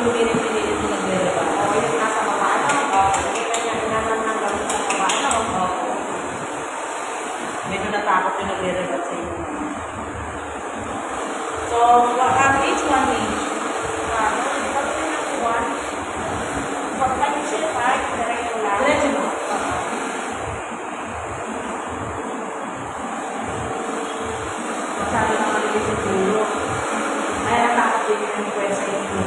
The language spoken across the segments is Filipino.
yung pinipiliin mo nagre-reba. O, yung nasa baba, ano? Hindi kanya hinanang gamit sa baba, ano? Medyo natakot yung nagre-reba sa inyo. So, each one each. Diretso mo. Masyado na kami siguro. Ay, natakot din yung pwede sa inyo.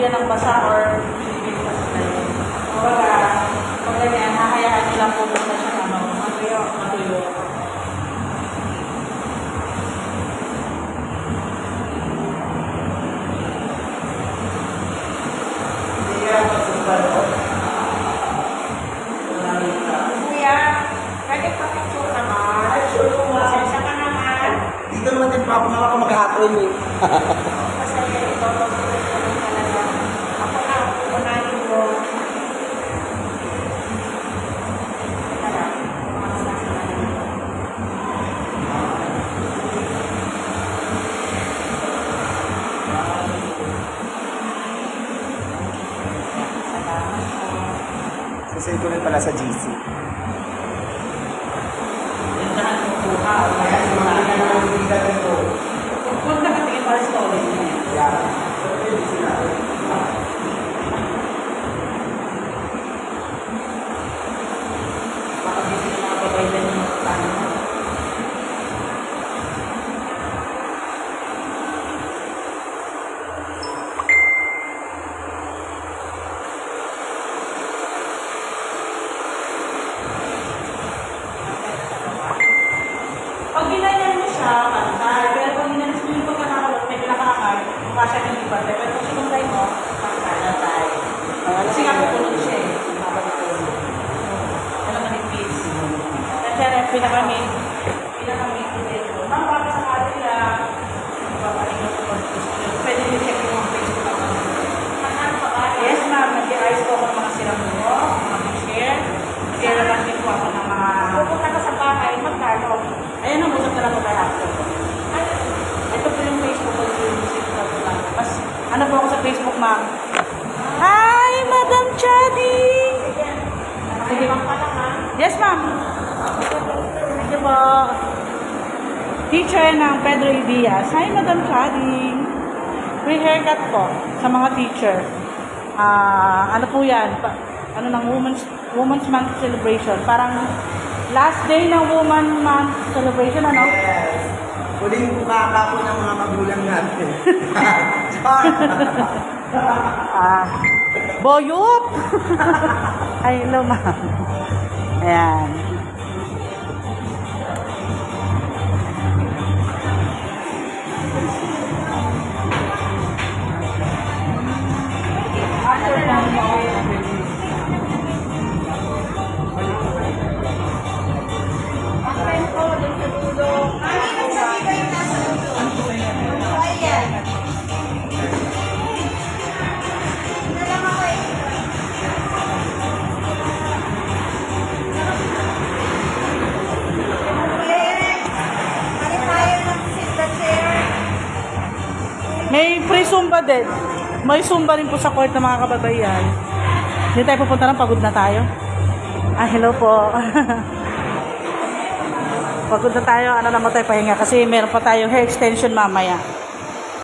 Ng basa or bibig sa sila. Pag ganyan, hahayaan nyo lang po muna siya matuyo. Kuya, pwede pa picture naman. Sensya ka naman. Dito naman din pa ako nga ako mag-hatoy eh. Masaya ito. Sasay ko rin pala sa GC. Yung lahat ng buha. Kung nakatingin para sa story niya. Yeah. Baka busy na mga babay din yung ano. Pag ginanyan mo siya, pantay. Pero pag ginanyan mo yung pagkakakalot, may kinakakay, mukha siya ng iba. Pero kung sinunday mo, pantay. Kasi nga pupunod siya eh. Ano ka nag-fix? Kasi rin, pinakamit dito. Ma'am, para sa kanila, pwede nyo check yung mga Facebook account. Yes, ma'am. Nag-i-eyes ko ako ng mga silang mo, mga share. Nag-i-relax din po ako ng mga... Pupunta ka sa bahay, magkano? Ayan ang usap na lang po kay Hapson. Ito po yung Facebook ko, yung music ko. Mas, ano po ako sa Facebook, ma'am? Hi, Madam Chadi! Sige, ma'am pala ha. Yes, ma'am. Thank you po. Teacher ng Pedro Diaz. Hi, Madam Chadi. Free haircut po sa mga teacher. Ano po yan? Ano ng Women's Month celebration. Parang last day ng Women's Month celebration, ano? Yes. Huling bukaka po ng mga magulang natin. Boyup! Ay, hello, ma'am. Ayan. May free Zumba din. May Zumba rin po sa court ng mga kababayan. Hindi tayo pupunta ng pagod na tayo. Hello po. Pagod na tayo, ano naman tayo pahinga kasi meron pa tayong hair extension mamaya.